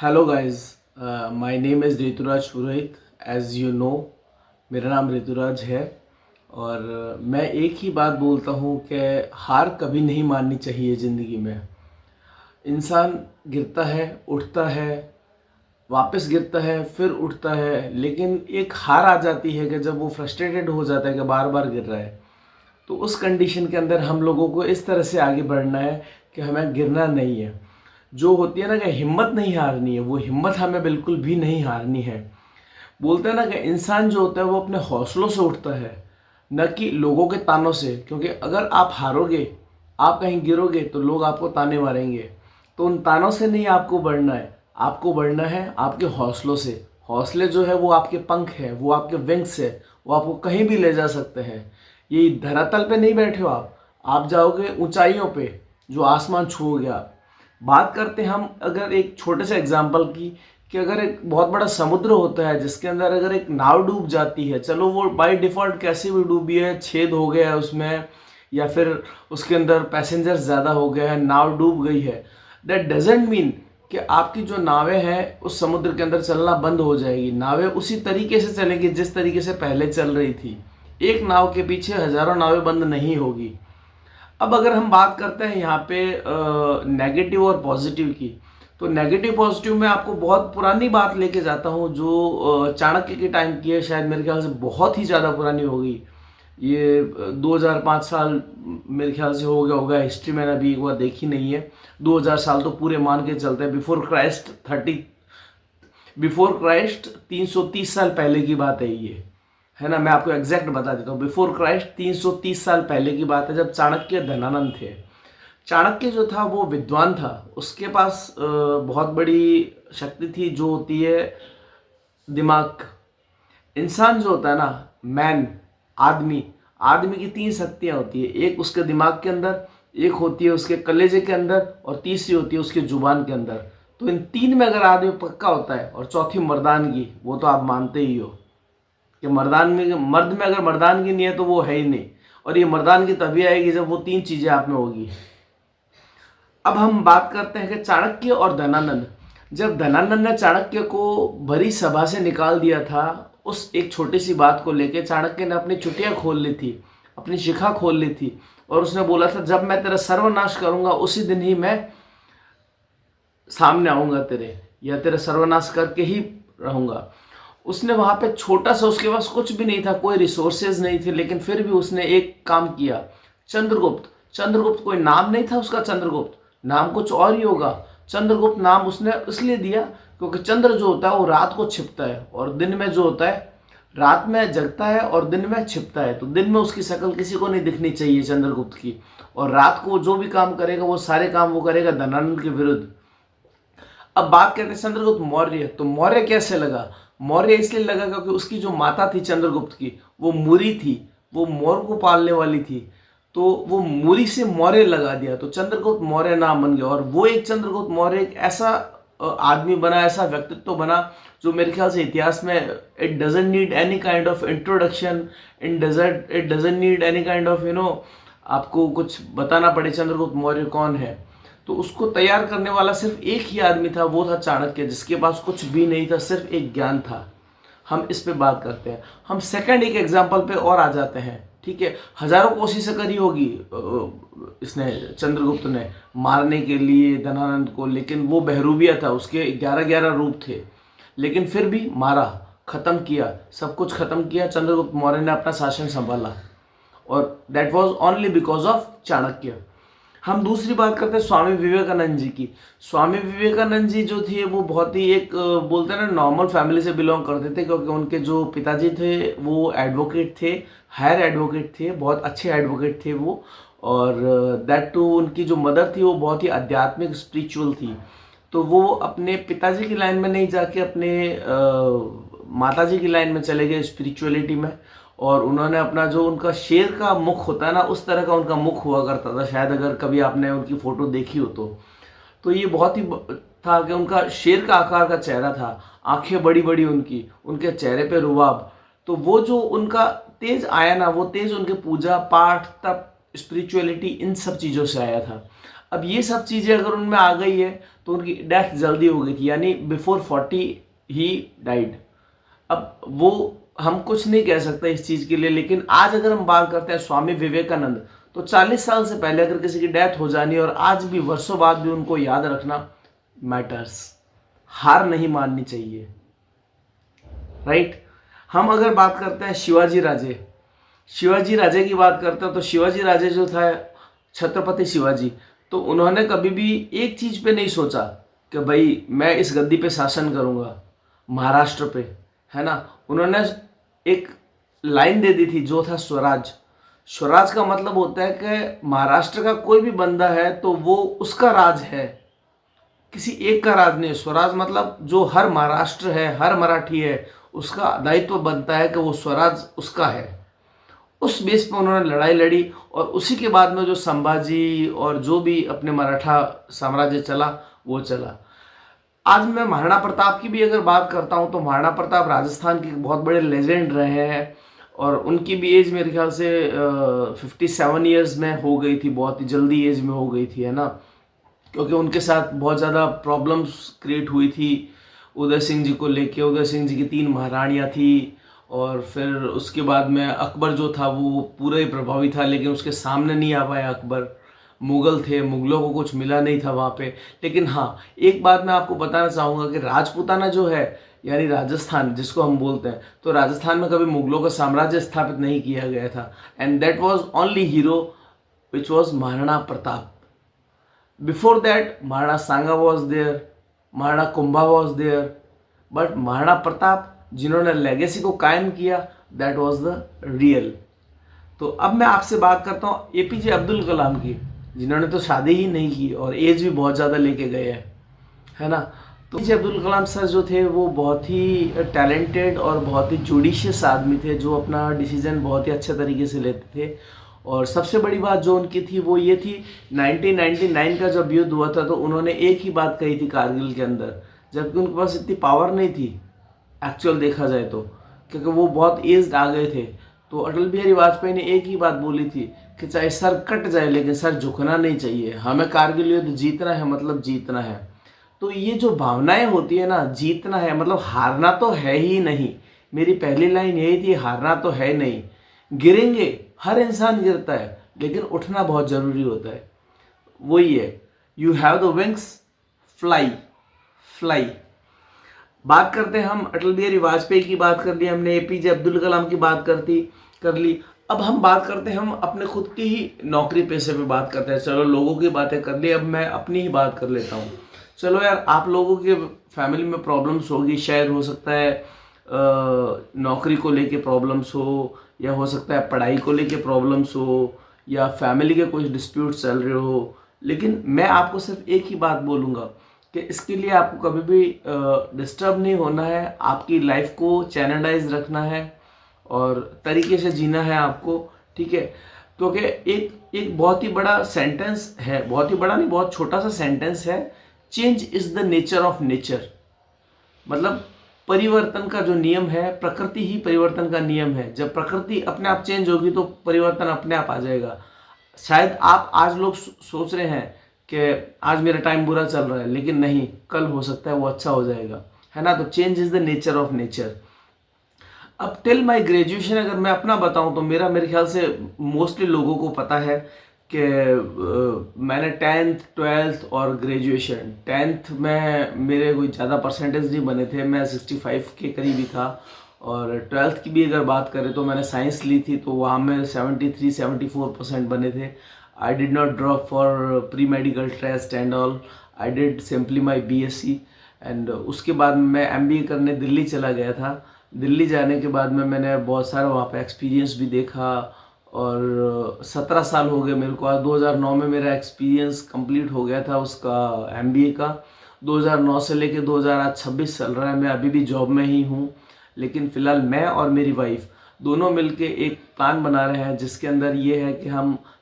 Hello guys, my name is Rituraj Purohit. As you know, मेरा नाम ऋतुराज है। और मैं एक ही बात बोलता हूँ कि हार कभी नहीं माननी चाहिए ज़िंदगी में। इंसान गिरता है, उठता है, वापस गिरता है, फिर उठता है, लेकिन एक हार आ जाती है कि जब वो फ्रस्ट्रेटेड हो जाता है कि बार बार गिर रहा है। तो उस कंडीशन के अंदर हम लोगों को इस तरह से आगे बढ़ना है कि हमें गिरना नहीं है। जो होती है ना कि हिम्मत नहीं हारनी है, वो हिम्मत हमें बिल्कुल भी नहीं हारनी है। बोलते हैं ना कि इंसान जो होता है वो अपने हौसलों से उठता है, न कि लोगों के तानों से। क्योंकि अगर आप हारोगे, आप कहीं गिरोगे, तो लोग आपको ताने मारेंगे। तो उन तानों से नहीं आपको बढ़ना है, आपको बढ़ना है आपके हौसलों से। हौसले जो है वो आपके पंख है, वो आपके विंग्स है, वो आपको कहीं भी ले जा सकते हैं। ये धरातल पे नहीं बैठे हो आप जाओगे ऊंचाइयों पे, जो आसमान छूओगे आप। बात करते हैं हम अगर एक छोटे से एग्जाम्पल की, कि अगर एक बहुत बड़ा समुद्र होता है जिसके अंदर अगर एक नाव डूब जाती है, चलो वो बाय डिफॉल्ट कैसे भी डूबी है, छेद हो गया है उसमें, या फिर उसके अंदर पैसेंजर्स ज़्यादा हो गए हैं, नाव डूब गई है, दैट डजेंट मीन कि आपकी जो नावें हैं उस समुद्र के अंदर चलना बंद हो जाएगी। नावें उसी तरीके से चलेंगी जिस तरीके से पहले चल रही थी। एक नाव के पीछे हजारों नावें बंद नहीं होगी। अब अगर हम बात करते हैं यहाँ पे नेगेटिव और पॉजिटिव की, तो नेगेटिव पॉजिटिव में आपको बहुत पुरानी बात लेके जाता हूँ जो चाणक्य के टाइम की है। शायद मेरे ख्याल से बहुत ही ज़्यादा पुरानी होगी ये, 2005 साल मेरे ख्याल से हो गया होगा। हिस्ट्री मैंने अभी एक बार देखी नहीं है। 2000 साल तो पूरे मान के चलते हैं। बिफोर क्राइस्ट 330 साल पहले की बात है ये, है ना। मैं आपको एग्जैक्ट बता देता हूँ। बिफोर क्राइस्ट 330 साल पहले की बात है, जब चाणक्य धनानंद थे। चाणक्य जो था वो विद्वान था, उसके पास बहुत बड़ी शक्ति थी जो होती है दिमाग। इंसान जो होता है ना, मैन, आदमी, आदमी की तीन शक्तियां होती है। एक उसके दिमाग के अंदर, एक होती है उसके कलेजे के अंदर, और तीसरी होती है उसकी जुबान के अंदर। तो इन तीन में अगर आदमी पक्का होता है, और चौथी मर्दानगी, वो तो आप मानते ही हो कि मर्द में अगर मर्दानगी नहीं है तो वो है ही नहीं। और ये मर्दानगी तभी आएगी जब वो तीन चीजें आप में होगी। अब हम बात करते हैं कि चाणक्य और धनानंद। जब धनानंद ने चाणक्य को भरी सभा से निकाल दिया था, उस एक छोटी सी बात को लेके चाणक्य ने अपनी चुटिया खोल ली थी, अपनी शिखा खोल ली थी, और उसने बोला था जब मैं तेरा सर्वनाश करूंगा उसी दिन ही मैं सामने आऊंगा तेरे, या तेरा सर्वनाश करके ही रहूंगा। उसने वहां पे छोटा सा, उसके पास कुछ भी नहीं था, कोई रिसोर्सेज नहीं थे, लेकिन फिर भी उसने एक काम किया। चंद्रगुप्त, चंद्रगुप्त कोई नाम नहीं था उसका, चंद्रगुप्त नाम कुछ और ही होगा। चंद्रगुप्त नाम उसने इसलिए दिया क्योंकि चंद्र जो होता है वो रात को छिपता है, और दिन में जो होता है, रात में जगता है और दिन में छिपता है। तो दिन में उसकी शक्ल किसी को नहीं दिखनी चाहिए चंद्रगुप्त की, और रात को जो भी काम करेगा वो सारे काम वो करेगा धनानंद के विरुद्ध। अब बात करते हैं चंद्रगुप्त मौर्य। तो मौर्य कैसे लगा? मौर्य इसलिए लगा क्योंकि उसकी जो माता थी चंद्रगुप्त की, वो मूरी थी, वो मोर को पालने वाली थी। तो वो मूरी से मौर्य लगा दिया, तो चंद्रगुप्त मौर्य नाम बन गया। और वो एक चंद्रगुप्त मौर्य एक ऐसा आदमी बना, ऐसा व्यक्तित्व बना, जो मेरे ख्याल से इतिहास में it doesn't need any kind of introduction, it doesn't need any kind of आपको कुछ बताना पड़े चंद्रगुप्त मौर्य कौन है। तो उसको तैयार करने वाला सिर्फ एक ही आदमी था, वो था चाणक्य, जिसके पास कुछ भी नहीं था, सिर्फ एक ज्ञान था। हम इस पे बात करते हैं। हम सेकंड एक एग्जांपल पे और आ जाते हैं। ठीक है, हजारों कोशिशें करी होगी इसने, चंद्रगुप्त ने, मारने के लिए धनानंद को, लेकिन वो बहरूपिया था, उसके 11-11 रूप थे, लेकिन फिर भी मारा, खत्म किया, सब कुछ खत्म किया। चंद्रगुप्त मौर्य ने अपना शासन संभाला, और that was only because of Chanakya. हम दूसरी बात करते हैं स्वामी विवेकानंद जी की। स्वामी विवेकानंद जी जो थे वो बहुत ही एक बोलते हैं ना, नॉर्मल फैमिली से बिलोंग करते थे, क्योंकि उनके जो पिताजी थे वो एडवोकेट थे, हायर एडवोकेट थे, बहुत अच्छे एडवोकेट थे वो। और दैट टू उनकी जो मदर थी वो बहुत ही आध्यात्मिक स्पिरिचुअल थी। तो वो अपने पिताजी की लाइन में नहीं जाके अपने माताजी की लाइन में चले गए स्पिरिचुअलिटी में। और उन्होंने अपना जो उनका शेर का मुख होता है ना, उस तरह का उनका मुख हुआ करता था, शायद अगर कभी आपने उनकी फोटो देखी हो तो ये बहुत ही था कि उनका शेर का आकार का चेहरा था, आंखें बड़ी बड़ी उनकी, उनके चेहरे पे रुबाब। तो वो जो उनका तेज आया ना, वो तेज उनके पूजा पाठ, तप, स्पिरिचुअलिटी, इन सब चीज़ों से आया था। अब ये सब चीज़ें अगर उनमें आ गई है तो उनकी डेथ जल्दी हो गई थी, यानी बिफोर 40 ही डाइड। अब वो हम कुछ नहीं कह सकते इस चीज़ के लिए, लेकिन आज अगर हम बात करते हैं स्वामी विवेकानंद, तो 40 साल से पहले अगर किसी की डेथ हो जानी और आज भी वर्षों बाद भी उनको याद रखना मैटर्स। हार नहीं माननी चाहिए, राइट। हम अगर बात करते हैं शिवाजी राजे, शिवाजी राजे की बात करते हैं तो शिवाजी राजे जो था, छत्रपति शिवाजी, तो उन्होंने कभी भी एक चीज़ पे नहीं सोचा कि भाई मैं इस गद्दी पे शासन करूँगा महाराष्ट्र पे, है ना। उन्होंने एक लाइन दे दी थी जो था स्वराज। स्वराज का मतलब होता है कि महाराष्ट्र का कोई भी बंदा है तो वो उसका राज है, किसी एक का राज नहीं। स्वराज मतलब जो हर महाराष्ट्र है, हर मराठी है, उसका दायित्व बनता है कि वो स्वराज उसका है। उस बेस पर उन्होंने लड़ाई लड़ी और उसी के बाद में जो संभाजी और जो भी अपने मराठा साम्राज्य चला वो चला। आज मैं महाराणा प्रताप की भी अगर बात करता हूँ तो महाराणा प्रताप राजस्थान के बहुत बड़े लेजेंड रहे हैं और उनकी भी एज मेरे ख्याल से 57 ईयर्स में हो गई थी, बहुत ही जल्दी एज में हो गई थी, है ना। क्योंकि उनके साथ बहुत ज़्यादा प्रॉब्लम्स क्रिएट हुई थी उदय सिंह जी को लेके। उदय सिंह जी की 3 महारानियाँ थी और फिर उसके बाद में अकबर जो था वो पूरा ही प्रभावी था, लेकिन उसके सामने नहीं आ पाया अकबर। मुग़ल थे, मुग़लों को कुछ मिला नहीं था वहाँ पे। लेकिन हाँ, एक बात मैं आपको बताना चाहूँगा कि राजपूताना जो है, यानी राजस्थान जिसको हम बोलते हैं, तो राजस्थान में कभी मुग़लों का साम्राज्य स्थापित नहीं किया गया था। And that was only hero which was Maharana Pratap. Before that, Maharana Sanga was there, Maharana Kumbha was there, but Maharana Pratap जिन्होंने लेगेसी को कायम किया, दैट वाज द रियल। तो अब मैं आपसे बात करता हूँ एपीजे अब्दुल कलाम की, जिन्होंने तो शादी ही नहीं की और एज भी बहुत ज़्यादा लेके गए हैं, है ना। तो एपीजे अब्दुल कलाम सर जो थे वो बहुत ही टैलेंटेड और बहुत ही जुडिशियस आदमी थे, जो अपना डिसीजन बहुत ही अच्छे तरीके से लेते थे। और सबसे बड़ी बात जो उनकी थी वो ये थी, 1999 का जब युद्ध हुआ था तो उन्होंने एक ही बात कही थी कारगिल के अंदर, जबकि उनके पास इतनी पावर नहीं थी एक्चुअल देखा जाए तो, क्योंकि वो बहुत एज्ड आ गए थे। तो अटल बिहारी वाजपेयी ने एक ही बात बोली थी कि चाहे सर कट जाए लेकिन सर झुकना नहीं चाहिए, हमें कारगिल युद्ध जीतना है, मतलब जीतना है। तो ये जो भावनाएं होती है ना, जीतना है मतलब हारना तो है ही नहीं। मेरी पहली लाइन यही थी, हारना तो है नहीं। गिरेंगे, हर इंसान गिरता है, लेकिन उठना बहुत ज़रूरी होता है। वही है, you have the wings, fly fly. बात करते हैं हम अटल बिहारी वाजपेयी की, बात कर ली हमने, एपीजे अब्दुल कलाम की बात कर ली। अब हम बात करते हैं, हम अपने खुद की ही नौकरी पेशे पे बात करते हैं। चलो लोगों की बातें कर ली, अब मैं अपनी ही बात कर लेता हूँ। चलो यार, आप लोगों के फैमिली में प्रॉब्लम्स होगी, शायद हो सकता है नौकरी को लेके प्रॉब्लम्स हो, या हो सकता है पढ़ाई को लेके प्रॉब्लम्स हो, या फैमिली के कुछ डिस्प्यूट चल रहे हो। लेकिन मैं आपको सिर्फ एक ही बात बोलूँगा कि इसके लिए आपको कभी भी डिस्टर्ब नहीं होना है। आपकी लाइफ को चैनलाइज रखना है और तरीके से जीना है आपको, ठीक है। क्योंकि एक बहुत ही बड़ा सेंटेंस है, बहुत ही बड़ा नहीं, बहुत छोटा सा सेंटेंस है, change is the nature of nature. मतलब परिवर्तन का जो नियम है, प्रकृति ही परिवर्तन का नियम है। जब प्रकृति अपने आप चेंज होगी तो परिवर्तन अपने आप आ जाएगा। शायद आप आज लोग सोच रहे हैं कि आज मेरा टाइम बुरा चल रहा है, लेकिन नहीं, कल हो सकता है वो अच्छा हो जाएगा, है ना। तो change is the nature of nature. अब टिल माय ग्रेजुएशन अगर मैं अपना बताऊं तो मेरे ख्याल से मोस्टली लोगों को पता है कि मैंने 10th 12th और ग्रेजुएशन, 10th में मेरे कोई ज़्यादा परसेंटेज नहीं बने थे, मैं 65 के करीब ही था। और 12th की भी अगर बात करें तो मैंने साइंस ली थी, तो वहाँ में 73-74% बने थे। I did not drop for pre medical test and all, I did simply my BSc। And उसके बाद मैं MBA करने दिल्ली चला गया था। दिल्ली जाने के बाद में मैंने बहुत सारा वहाँ पे एक्सपीरियंस भी देखा और 17 साल हो गए मेरे को। आज 2009 में मेरा एक्सपीरियंस कंप्लीट हो गया था उसका, MBA का। 2009 से लेके 2026 चल रहा है, मैं अभी भी जॉब में ही हूँ। लेकिन फ़िलहाल मैं और मेरी वाइफ दोनों मिलके एक प्लान बना रहे हैं, जिसके अंदर ये है कि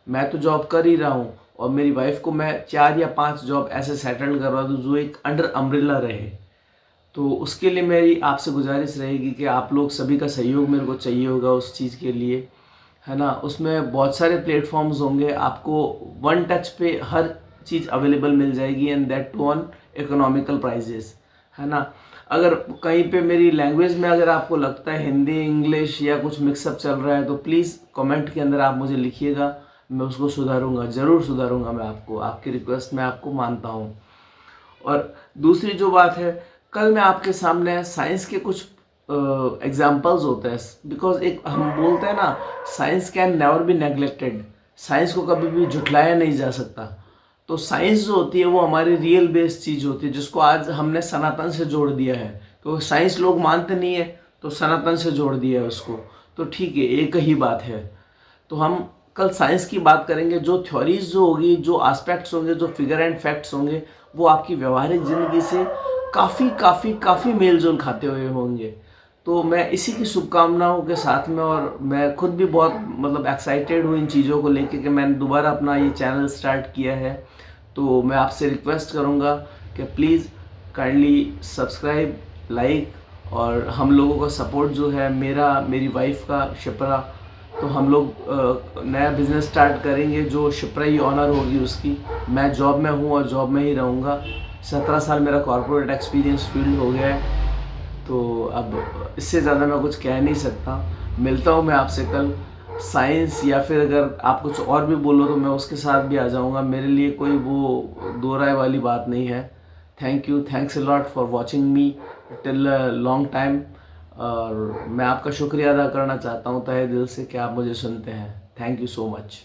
मैं तो जॉब कर ही रहा हूँ और मेरी वाइफ को मैं 4 या 5 जॉब ऐसे सेटल करवा दूँ जो एक अंडर अम्ब्रेला रहे। तो उसके लिए मेरी आपसे गुजारिश रहेगी कि आप लोग सभी का सहयोग मेरे को चाहिए होगा उस चीज़ के लिए, है ना। उसमें बहुत सारे प्लेटफॉर्म्स होंगे, आपको वन टच पे हर चीज़ अवेलेबल मिल जाएगी, and that too on economical prices, है ना। अगर कहीं पे मेरी लैंग्वेज में अगर आपको लगता है हिंदी इंग्लिश या कुछ मिक्सअप चल रहा है तो प्लीज़ कमेंट के अंदर आप मुझे लिखिएगा, मैं उसको सुधारूंगा, ज़रूर सुधारूंगा। मैं आपको, आपकी रिक्वेस्ट मैं आपको मानता हूँ। और दूसरी जो बात है, कल मैं आपके सामने साइंस के कुछ एग्जाम्पल्स होते हैं, बिकॉज एक हम बोलते हैं ना, science can never be neglected, science को कभी भी झुठलाया नहीं जा सकता। तो साइंस जो होती है वो हमारी रियल बेस्ड चीज़ होती है, जिसको आज हमने सनातन से जोड़ दिया है। तो साइंस लोग मानते नहीं है तो सनातन से जोड़ दिया है उसको, तो ठीक है, एक ही बात है। तो हम कल साइंस की बात करेंगे, जो थ्योरीज जो होगी, जो एस्पेक्ट्स होंगे, जो फिगर एंड फैक्ट्स होंगे, वो आपकी व्यवहारिक ज़िंदगी से काफ़ी काफ़ी काफ़ी मेल जोल खाते हुए होंगे। तो मैं इसी की शुभकामनाओं के साथ में, और मैं खुद भी बहुत मतलब एक्साइटेड हूँ इन चीज़ों को लेके कि मैंने दोबारा अपना ये चैनल स्टार्ट किया है। तो मैं आपसे रिक्वेस्ट करूँगा कि प्लीज़ काइंडली सब्सक्राइब, लाइक, और हम लोगों का सपोर्ट जो है, मेरी वाइफ का, शिप्रा, तो हम लोग नया बिज़नेस स्टार्ट करेंगे जो शिप्रा ही ऑनर होगी उसकी। मैं जॉब में हूँ और जॉब में ही रहूँगा। 17 साल मेरा कॉर्पोरेट एक्सपीरियंस फील्ड हो गया है, तो अब इससे ज़्यादा मैं कुछ कह नहीं सकता। मिलता हूँ मैं आपसे कल। साइंस या फिर अगर आप कुछ और भी बोलो तो मैं उसके साथ भी आ जाऊँगा, मेरे लिए कोई वो दो राय वाली बात नहीं है। Thank you, thanks a lot for watching me till a long time. और मैं आपका शुक्रिया अदा करना चाहता हूँ तहे दिल से कि आप मुझे सुनते हैं। Thank you so much.